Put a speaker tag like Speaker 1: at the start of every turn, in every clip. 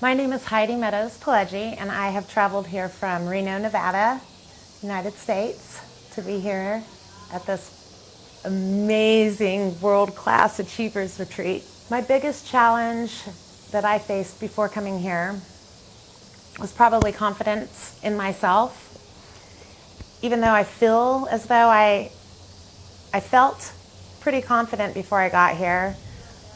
Speaker 1: My name is Heidi Meadows Pileggi, and I have traveled here from Reno, Nevada, United States, to be here at this amazing world-class Achievers Retreat. My biggest challenge that I faced before coming here was probably confidence in myself. Even though I feel as though I felt pretty confident before I got here,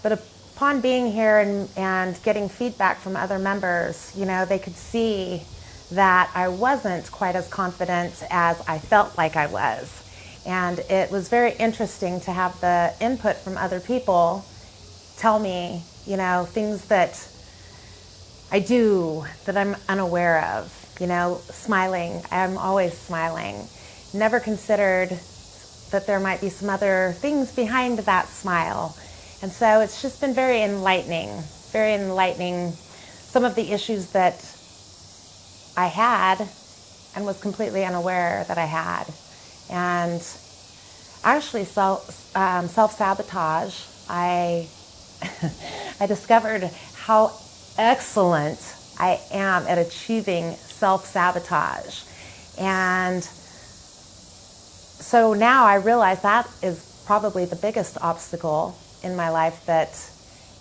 Speaker 1: but upon being here and getting feedback from other members, they could see that I wasn't quite as confident as I felt like I was. And it was very interesting to have the input from other people tell me, things that I do that I'm unaware of. Smiling, I'm always smiling. Never considered that there might be some other things behind that smile. And so it's just been very enlightening. Some of the issues that I had and was completely unaware that I had. And actually self-sabotage, I discovered how excellent I am at achieving self-sabotage. And so now I realize that is probably the biggest obstacle in my life that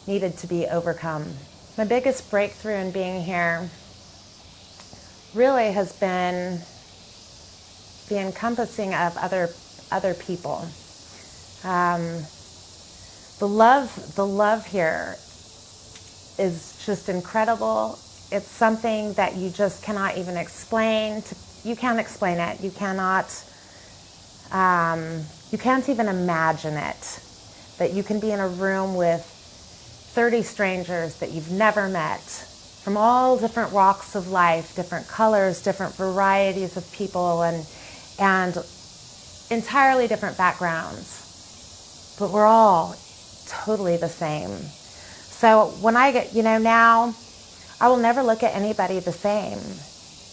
Speaker 1: needed to be overcome. My biggest breakthrough in being here really has been the encompassing of other people. The love here is just incredible. It's something that you just cannot even explain. You can't explain it. You cannot. You can't even imagine it. That you can be in a room with 30 strangers that you've never met, from all different walks of life, different colors, different varieties of people, and entirely different backgrounds. But we're all totally the same. So when I get, now, I will never look at anybody the same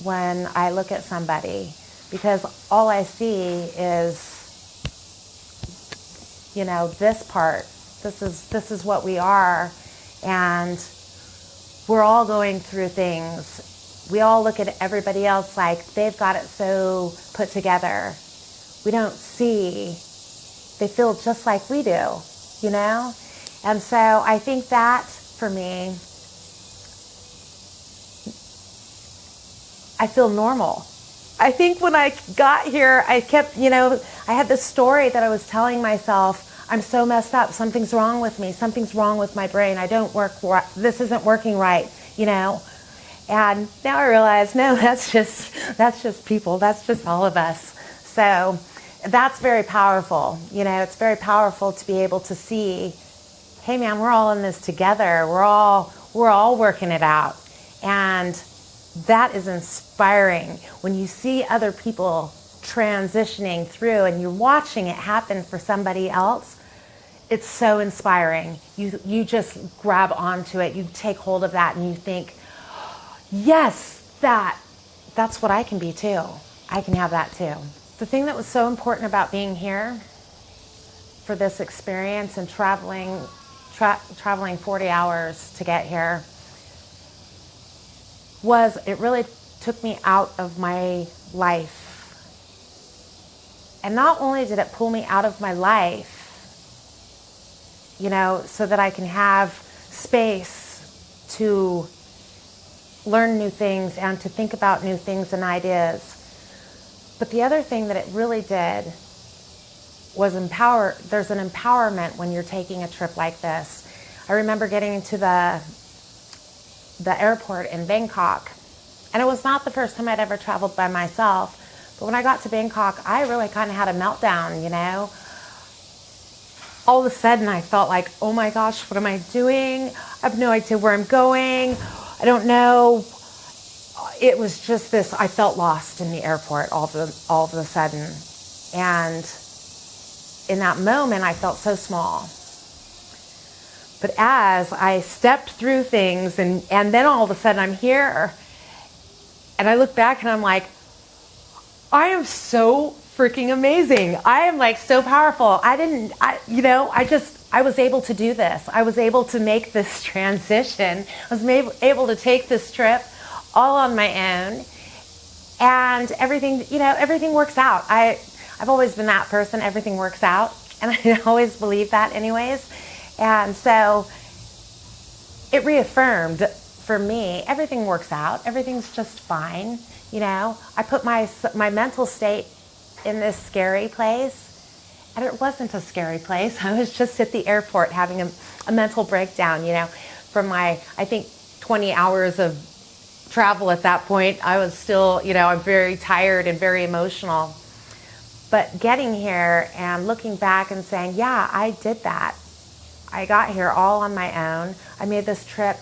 Speaker 1: when I look at somebody, because all I see is, this part. This is what we are, and we're all going through things. We all look at everybody else like they've got it so put together. We don't see, they feel just like we do, And so I think that, for me, I feel normal. I think when I got here, I kept, I had this story that I was telling myself, I'm so messed up, something's wrong with me, something's wrong with my brain, this isn't working right, And now I realize, no, that's just people, that's just all of us. So that's very powerful, it's very powerful to be able to see, hey man, we're all in this together, we're all working it out. And that is inspiring when you see other people transitioning through and you're watching it happen for somebody else. It's so inspiring. You just grab onto it, you take hold of that, and you think, yes, that's what I can be too. I can have that too. The thing that was so important about being here for this experience and traveling 40 hours to get here was it really took me out of my life. And not only did it pull me out of my life, so that I can have space to learn new things and to think about new things and ideas. But the other thing that it really did was empower. There's an empowerment when you're taking a trip like this. I remember getting to the airport in Bangkok, and it was not the first time I'd ever traveled by myself, but when I got to Bangkok, I really kind of had a meltdown, All of a sudden I felt like, oh my gosh, what am I doing? I have no idea where I'm going. I don't know. It was just this, I felt lost in the airport all of a sudden. And in that moment, I felt so small. But as I stepped through things and then all of a sudden I'm here, and I look back and I'm like, I am so freaking amazing. I am like so powerful. I was able to do this. I was able to make this transition. I was able to take this trip all on my own, and everything works out. I've always been that person. Everything works out, and I always believe that anyways. And so it reaffirmed for me, everything works out. Everything's just fine. I put my mental state in this scary place, and it wasn't a scary place. I was just at the airport having a mental breakdown, from my, I think, 20 hours of travel at that point. I was still, I'm very tired and very emotional. But getting here and looking back and saying, yeah, I did that. I got here all on my own. I made this trip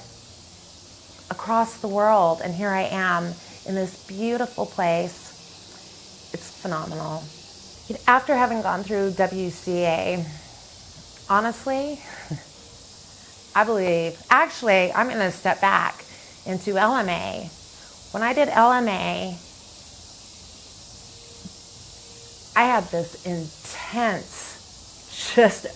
Speaker 1: across the world, and here I am in this beautiful place. It's phenomenal. After having gone through WCA, honestly, I believe, actually, I'm going to step back into LMA. When I did LMA, I had this intense, just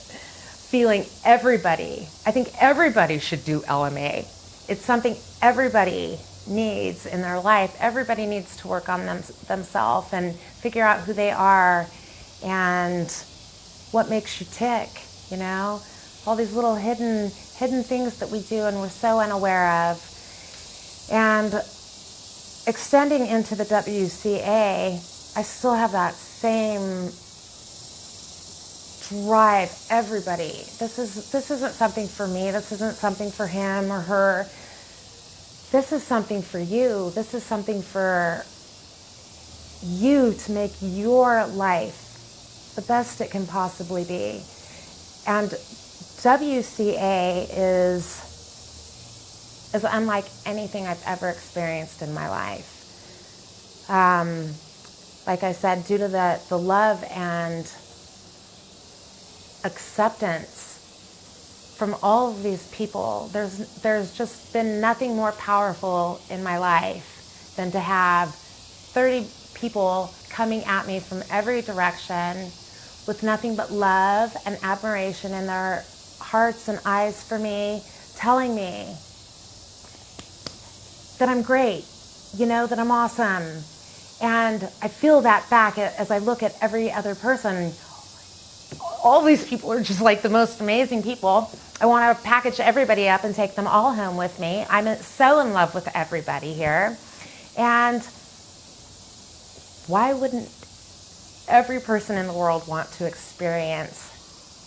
Speaker 1: feeling everybody. I think everybody should do LMA. It's something everybody needs in their life. Everybody needs to work on themselves and figure out who they are and what makes you tick, all these little hidden things that we do and we're so unaware of. And extending into the WCA, I still have that same drive. Everybody, this isn't something for me. This isn't something for him or her. This is something for you. This is something for you to make your life the best it can possibly be. And WCA is unlike anything I've ever experienced in my life. Like I said, due to the love and acceptance from all of these people, there's just been nothing more powerful in my life than to have 30 people coming at me from every direction with nothing but love and admiration in their hearts and eyes for me, telling me that I'm great, that I'm awesome. And I feel that back as I look at every other person. All these people are just like the most amazing people. I want to package everybody up and take them all home with me. I'm so in love with everybody here. And why wouldn't every person in the world want to experience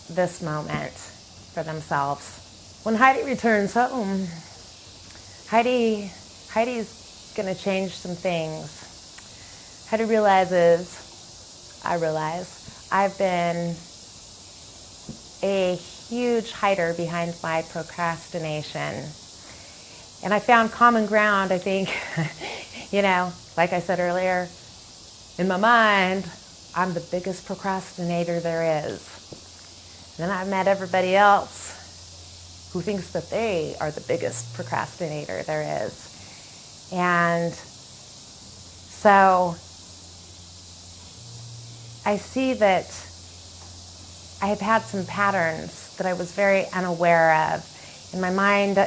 Speaker 1: this moment for themselves? When Heidi returns home, Heidi's going to change some things. Heidi I realize I've been a huge hider behind my procrastination. And I found common ground, I think, like I said earlier, in my mind, I'm the biggest procrastinator there is. And then I met everybody else who thinks that they are the biggest procrastinator there is. And so I see that I have had some patterns that I was very unaware of. In my mind,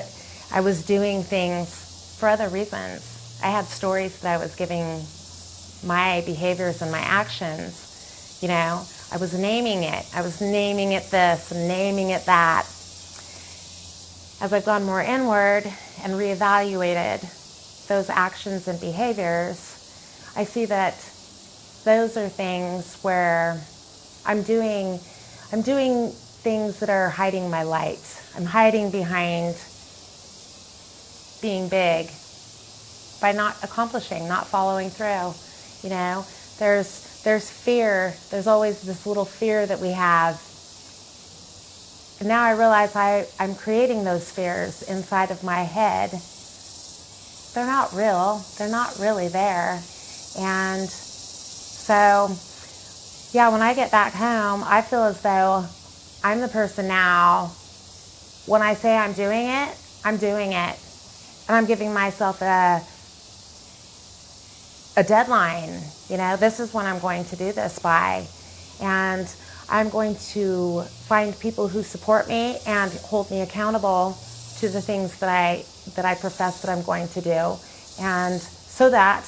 Speaker 1: I was doing things for other reasons. I had stories that I was giving my behaviors and my actions. I was naming it. I was naming it this and naming it that. As I've gone more inward and reevaluated those actions and behaviors, I see that those are things where I'm doing things that are hiding my light. I'm hiding behind being big by not accomplishing, not following through. There's fear. There's always this little fear that we have. And now I realize I'm creating those fears inside of my head. They're not real. They're not really there. And so, yeah, when I get back home, I feel as though I'm the person now. When I say I'm doing it, I'm doing it. And I'm giving myself a deadline. You know, this is when I'm going to do this by. And I'm going to find people who support me and hold me accountable to the things that I profess that I'm going to do, and so that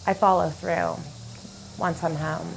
Speaker 1: I follow through once I'm home.